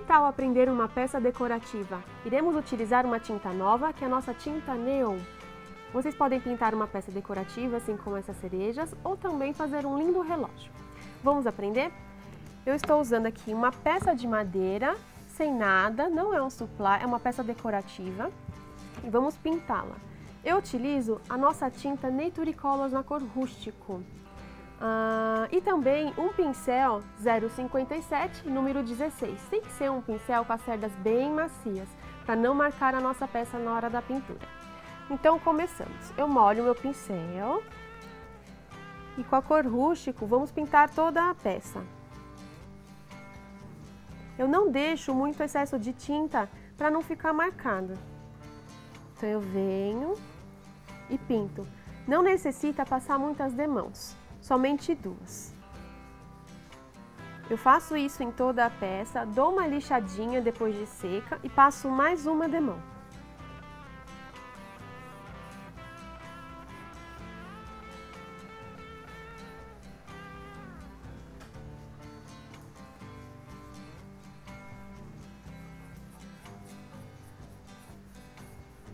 tal aprender uma peça decorativa? Iremos utilizar uma tinta nova, que é a nossa tinta neon. Vocês podem pintar uma peça decorativa, assim como essas cerejas, ou também fazer um lindo relógio. Vamos aprender? Eu estou usando aqui uma peça de madeira, sem nada, não é um suplá, é uma peça decorativa. E vamos pintá-la. Eu utilizo a nossa tinta Nature Colors na cor rústico. E também um pincel 0,57, número 16. Tem que ser um pincel com as cerdas bem macias, para não marcar a nossa peça na hora da pintura. Então começamos. Eu molho meu pincel e com a cor rústico vamos pintar toda a peça. Eu não deixo muito excesso de tinta para não ficar marcada. Então eu venho e pinto. Não necessita passar muitas demãos, somente 2. Eu faço isso em toda a peça, dou uma lixadinha depois de seca e passo mais uma demão.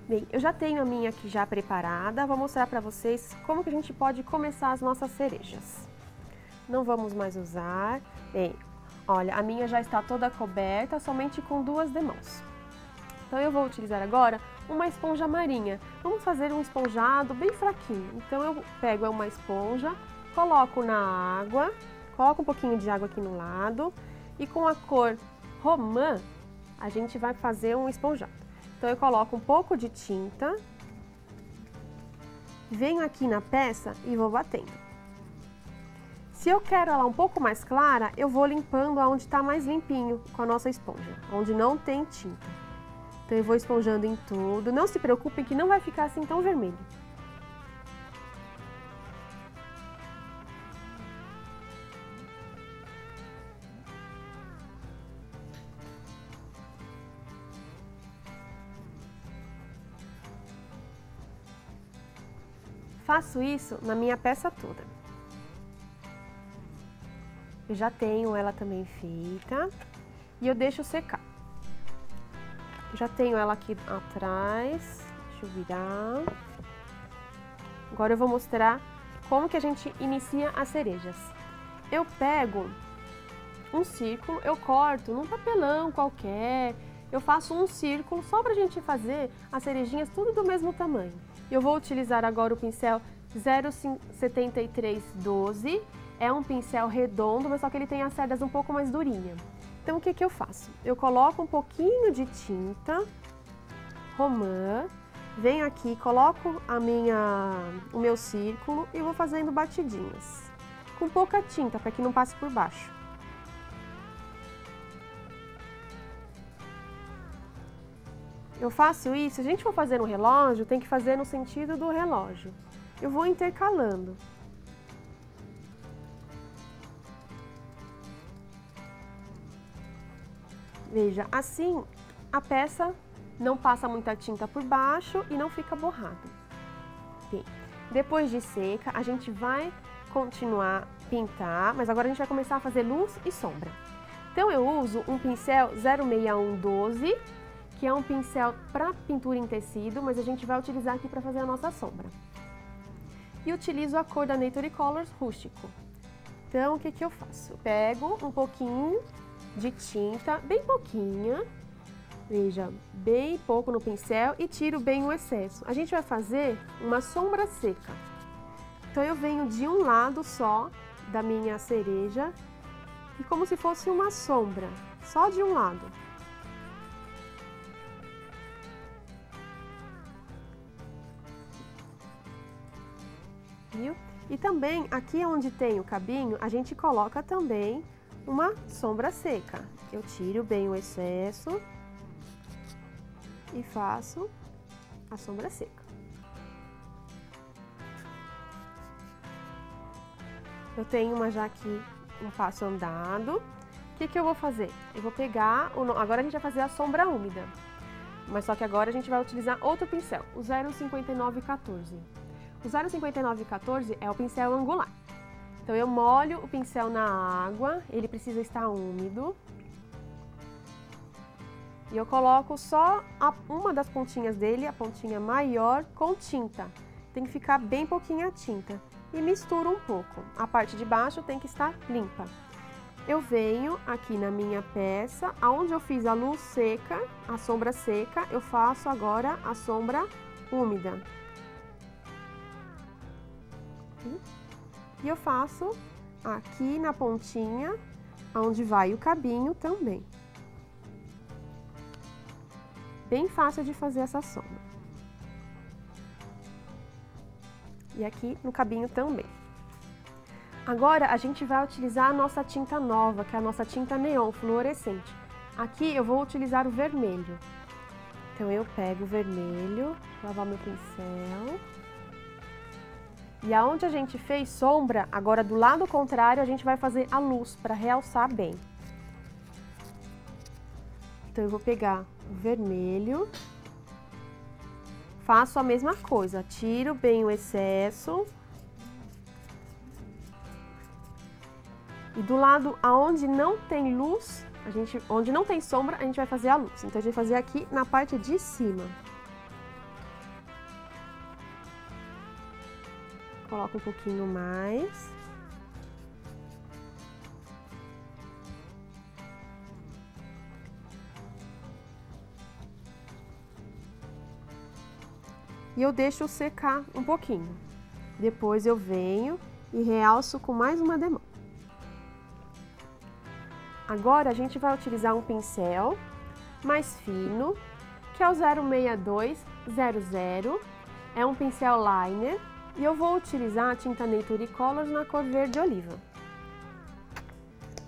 Bem, eu já tenho a minha aqui já preparada, vou mostrar para vocês como que a gente pode começar as nossas cerejas. Não vamos mais usar. Bem, olha, a minha já está toda coberta, somente com 2 demãos. Então eu vou utilizar agora uma esponja marinha. Vamos fazer um esponjado bem fraquinho. Então eu pego uma esponja, coloco na água, coloco um pouquinho de água aqui no lado e com a cor romã a gente vai fazer um esponjado. Então eu coloco um pouco de tinta, venho aqui na peça e vou batendo. Se eu quero ela um pouco mais clara, eu vou limpando aonde está mais limpinho com a nossa esponja, onde não tem tinta. Então eu vou esponjando em tudo, não se preocupem que não vai ficar assim tão vermelho. Faço isso na minha peça toda. Eu já tenho ela também feita e eu deixo secar. Já tenho ela aqui atrás, deixa eu virar. Agora eu vou mostrar como que a gente inicia as cerejas. Eu pego um círculo, eu corto num papelão qualquer, eu faço um círculo só pra gente fazer as cerejinhas tudo do mesmo tamanho. Eu vou utilizar agora o pincel 0,7312, é um pincel redondo, mas só que ele tem as cerdas um pouco mais durinhas. Então o que que eu faço? Eu coloco um pouquinho de tinta romã, venho aqui, coloco o meu círculo e vou fazendo batidinhas. Com pouca tinta, para que não passe por baixo. Eu faço isso, se a gente for fazer um relógio, tem que fazer no sentido do relógio. Eu vou intercalando. Veja, assim a peça não passa muita tinta por baixo e não fica borrado. Bem, depois de seca, a gente vai continuar a pintar, mas agora a gente vai começar a fazer luz e sombra. Então eu uso um pincel 06112, que é um pincel para pintura em tecido, mas a gente vai utilizar aqui para fazer a nossa sombra. E utilizo a cor da Nature Colors rústico. Então, o que que eu faço? Eu pego um pouquinho de tinta, bem pouquinha, veja, bem pouco no pincel e tiro bem o excesso. A gente vai fazer uma sombra seca. Então, eu venho de um lado só da minha cereja e como se fosse uma sombra, só de um lado. Viu? E também, aqui onde tem o cabinho, a gente coloca também uma sombra seca. Eu tiro bem o excesso e faço a sombra seca. Eu tenho uma já aqui, um passo andado. O que que eu vou fazer? Eu vou pegar, agora a gente vai fazer a sombra úmida, mas só que agora a gente vai utilizar outro pincel, o 0,5914. O 0,5914 é o pincel angular. Então eu molho o pincel na água, ele precisa estar úmido. E eu coloco só uma das pontinhas dele, a pontinha maior, com tinta. Tem que ficar bem pouquinha a tinta. E misturo um pouco. A parte de baixo tem que estar limpa. Eu venho aqui na minha peça, aonde eu fiz a luz seca, a sombra seca, eu faço agora a sombra úmida. E eu faço aqui na pontinha, aonde vai o cabinho também. Bem fácil de fazer essa sombra. E aqui no cabinho também. Agora a gente vai utilizar a nossa tinta nova, que é a nossa tinta neon fluorescente. Aqui eu vou utilizar o vermelho. Então eu pego o vermelho, lavar meu pincel. E aonde a gente fez sombra, agora do lado contrário a gente vai fazer a luz para realçar bem. Então eu vou pegar o vermelho, faço a mesma coisa, tiro bem o excesso. E do lado aonde não tem luz, onde não tem sombra, a gente vai fazer a luz. Então a gente vai fazer aqui na parte de cima. Coloco um pouquinho mais. E eu deixo secar um pouquinho. Depois eu venho e realço com mais uma demão. Agora a gente vai utilizar um pincel mais fino, que é o 06200. É um pincel liner e eu vou utilizar a tinta Nature Colors na cor verde oliva.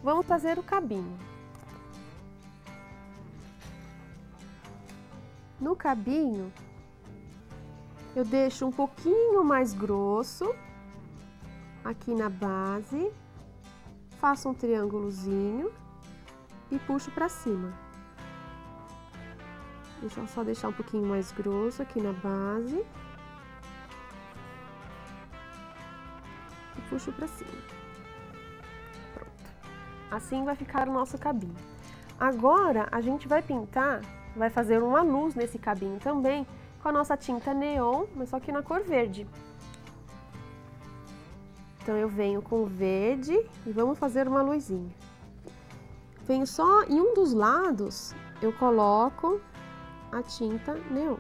Vamos fazer o cabinho. No cabinho, eu deixo um pouquinho mais grosso aqui na base, faço um triângulozinho e puxo para cima. Deixa eu só deixar um pouquinho mais grosso aqui na base. E puxo para cima. Pronto. Assim vai ficar o nosso cabinho. Agora a gente vai pintar, vai fazer uma luz nesse cabinho também, com a nossa tinta neon, mas só que na cor verde. Então eu venho com o verde e vamos fazer uma luzinha. Venho só em um dos lados, eu coloco a tinta neon.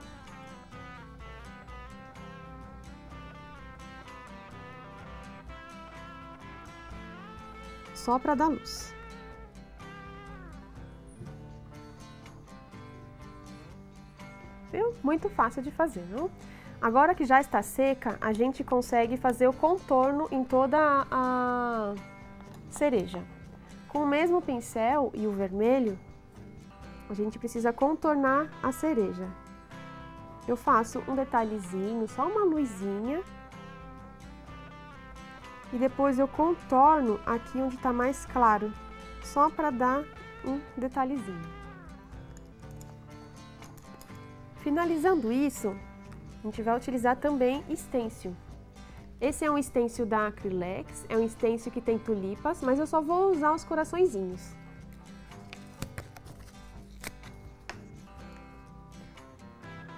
Só para dar luz. Viu? Muito fácil de fazer, não? Agora que já está seca, a gente consegue fazer o contorno em toda a cereja. Com o mesmo pincel e o vermelho, a gente precisa contornar a cereja. Eu faço um detalhezinho, só uma luzinha. E depois eu contorno aqui onde está mais claro, só para dar um detalhezinho. Finalizando isso, a gente vai utilizar também stencil. Esse é um stencil da Acrylex, é um stencil que tem tulipas, mas eu só vou usar os coraçõezinhos.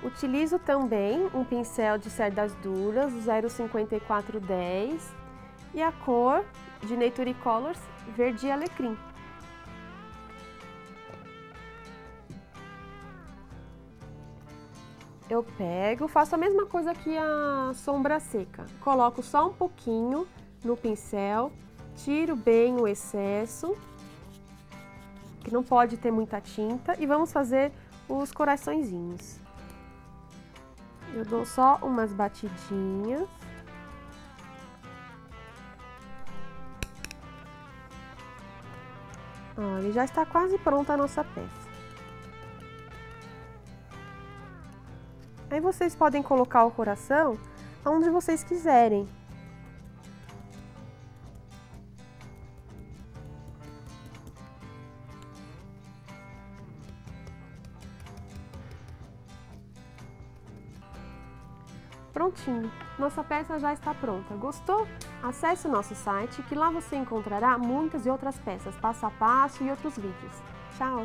Utilizo também um pincel de cerdas duras, o 05410, e a cor de Nature Colors verde alecrim. Eu pego, faço a mesma coisa que a sombra seca. Coloco só um pouquinho no pincel, tiro bem o excesso, que não pode ter muita tinta, e vamos fazer os coraçõezinhos. Eu dou só umas batidinhas. Olha, já está quase pronta a nossa peça. Aí vocês podem colocar o coração onde vocês quiserem. Prontinho, nossa peça já está pronta. Gostou? Acesse o nosso site que lá você encontrará muitas e outras peças, passo a passo e outros vídeos. Tchau!